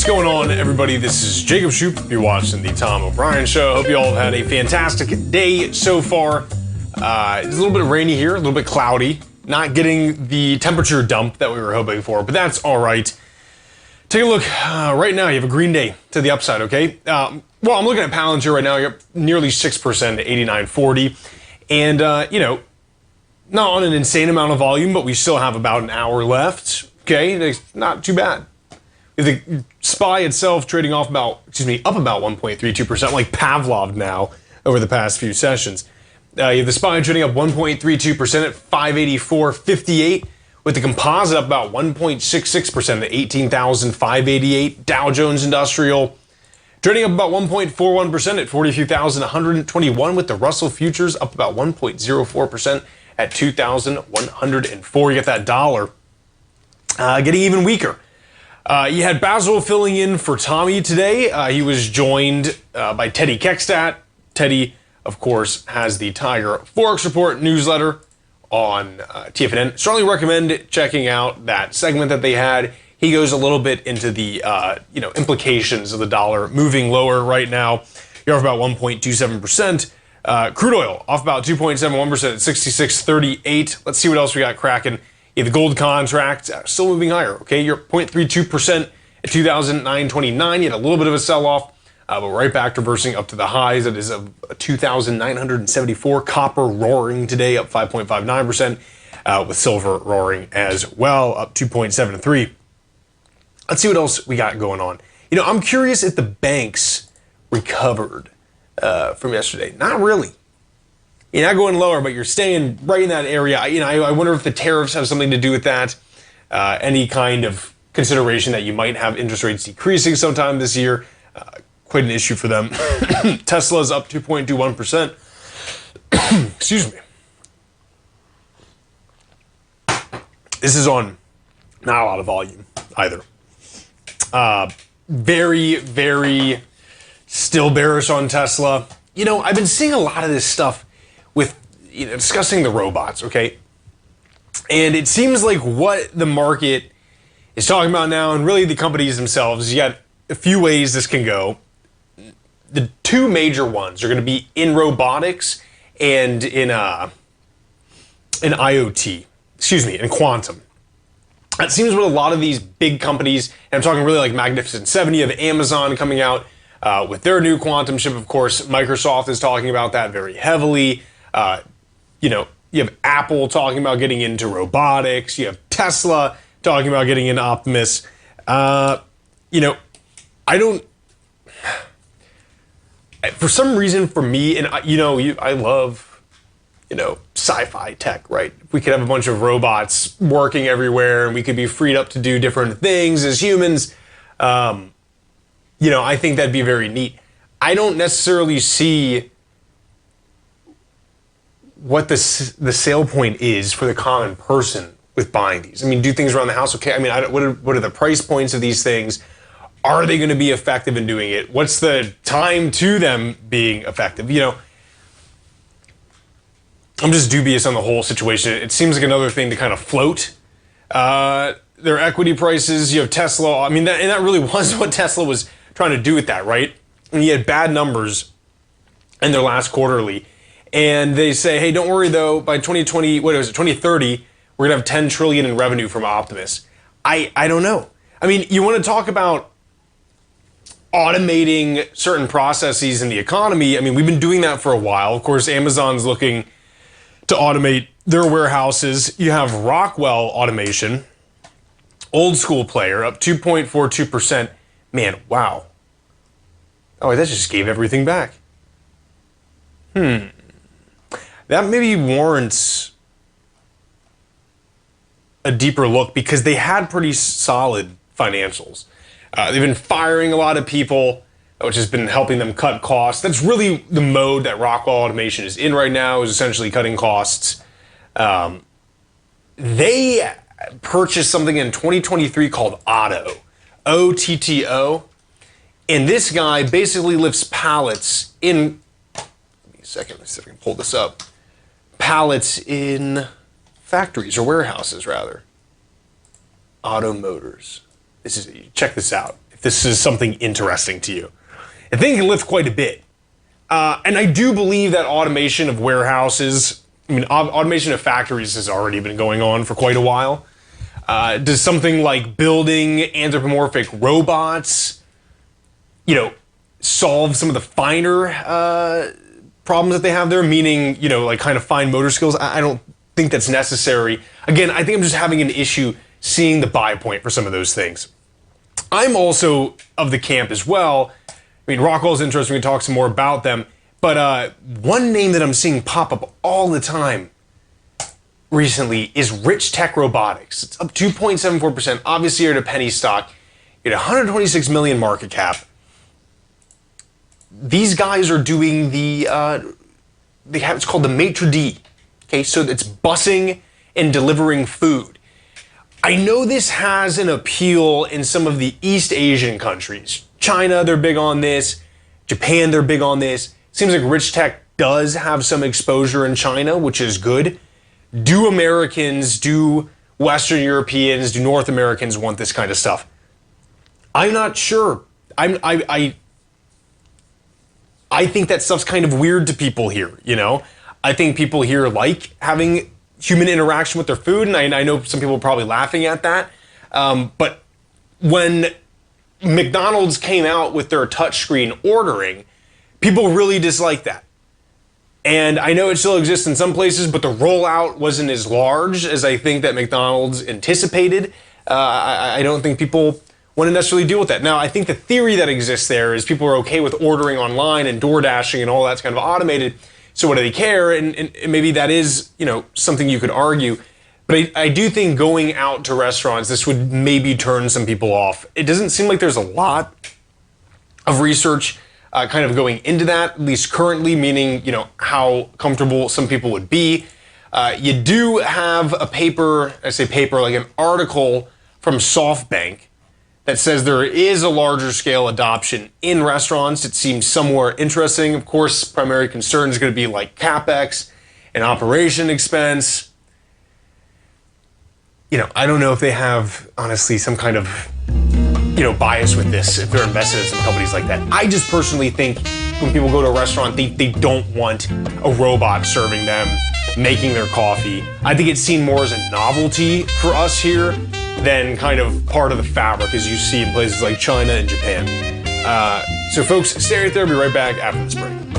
What's going on, everybody? This is Jacob Shoup. You're watching the Tom O'Brien Show. Hope you all have had a fantastic day so far. It's a little bit rainy here, a little bit cloudy. Not getting the temperature dump that we were hoping for, but that's all right. Take a look. Right now, you have a green day to the upside, okay? Well, I'm looking at Palantir right now. You're up nearly 6% to 89.40. And, not on an insane amount of volume, but we still have about an hour left. Okay, it's not too bad. The SPY itself trading off up about 1.32%, like Pavlov now over the past few sessions. You have the SPY trading up 1.32% at 584.58, with the composite up about 1.66% at 18,588. Dow Jones Industrial trading up about 1.41% at 43,121, with the Russell futures up about 1.04% at 2,104. You get that dollar getting even weaker. You had Basil filling in for Tommy today. He was joined by Teddy Keckstat. Teddy, of course, has the Tiger Forex Report newsletter on TFNN. Strongly recommend checking out that segment that they had. He goes a little bit into the implications of the dollar moving lower right now. You're off about 1.27%. Crude oil off about 2.71% at 66.38. Let's see what else we got cracking. Yeah, the gold contract still moving higher. Okay, you're 0.32% at 2,929. You had a little bit of a sell-off, but right back reversing up to the highs. That is a 2,974. Copper roaring today, up 5.59%, with silver roaring as well, up 2.73. Let's see what else we got going on. I'm curious if the banks recovered from yesterday. Not really. You're not going lower, but you're staying right in that area. I wonder if the tariffs have something to do with that. Any kind of consideration that you might have interest rates decreasing sometime this year. Quite an issue for them. Tesla's up 2.21%. Excuse me. This is on not a lot of volume either. Very, very still bearish on Tesla. I've been seeing a lot of this stuff with discussing the robots, okay? And it seems like what the market is talking about now, and really the companies themselves, you got a few ways this can go. The two major ones are going to be in robotics and in IoT. In quantum. That seems what a lot of these big companies, and I'm talking really like Magnificent 70, you have Amazon coming out with their new quantum chip, of course. Microsoft is talking about that very heavily. You have Apple talking about getting into robotics. You have Tesla talking about getting into Optimus. I don't. For some reason, for me, and I love, sci-fi tech, right? If we could have a bunch of robots working everywhere, and we could be freed up to do different things as humans, I think that'd be very neat. I don't necessarily see what the sale point is for the common person with buying these. Do things around the house, okay? What are the price points of these things? Are they going to be effective in doing it? What's the time to them being effective? I'm just dubious on the whole situation. It seems like another thing to kind of float their equity prices. You have Tesla. And that really was what Tesla was trying to do with that, right? And you had bad numbers in their last quarterly. And they say, hey, don't worry though, by 2030, we're gonna have 10 trillion in revenue from Optimus. I don't know. You want to talk about automating certain processes in the economy. We've been doing that for a while. Of course, Amazon's looking to automate their warehouses. You have Rockwell Automation, old school player, up 2.42%. Man, wow. Oh, that just gave everything back. That maybe warrants a deeper look because they had pretty solid financials. They've been firing a lot of people, which has been helping them cut costs. That's really the mode that Rockwell Automation is in right now, is essentially cutting costs. They purchased something in 2023 called Otto, O-T-T-O. And this guy basically lifts pallets in, give me a second, let's see if I can pull this up. Pallets in factories or warehouses, rather. Auto Motors. Check this out. if this is something interesting to you. The thing can lift quite a bit. And I do believe that automation of warehouses, automation of factories has already been going on for quite a while. Does something like building anthropomorphic robots, solve some of the finer problems that they have there, meaning, like kind of fine motor skills? I don't think that's necessary. Again, I think I'm just having an issue seeing the buy point for some of those things. I'm also of the camp as well. Rockwell's interesting. We can talk some more about them. But one name that I'm seeing pop up all the time recently is Rich Tech Robotics. It's up 2.74%. Obviously, you're at a penny stock. You're at 126 million market cap. These guys are doing it's called the maitre d'. Okay, so it's bussing and delivering food. I know this has an appeal in some of the East Asian countries. China, they're big on this. Japan, they're big on this. Seems like Rich Tech does have some exposure in China, which is good. Do Americans, do Western Europeans, do North Americans want this kind of stuff? I'm not sure. I think that stuff's kind of weird to people here, I think people here like having human interaction with their food, and I know some people are probably laughing at that. But when McDonald's came out with their touchscreen ordering, people really disliked that. And I know it still exists in some places, but the rollout wasn't as large as I think that McDonald's anticipated. I don't think people want to necessarily deal with that. Now, I think the theory that exists there is people are okay with ordering online and door dashing and all that's kind of automated. So what do they care? And maybe that is, something you could argue. But I do think going out to restaurants, this would maybe turn some people off. It doesn't seem like there's a lot of research kind of going into that, at least currently, meaning, how comfortable some people would be. You do have a paper, like an article from SoftBank that says there is a larger scale adoption in restaurants. It seems somewhere interesting. Of course, primary concern is going to be like CapEx and operation expense. I don't know if they have, honestly, some kind of, bias with this, if they're invested in some companies like that. I just personally think when people go to a restaurant, they don't want a robot serving them, making their coffee. I think it's seen more as a novelty for us here than kind of part of the fabric as you see in places like China and Japan. So folks, stay right there. I'll be right back after this break.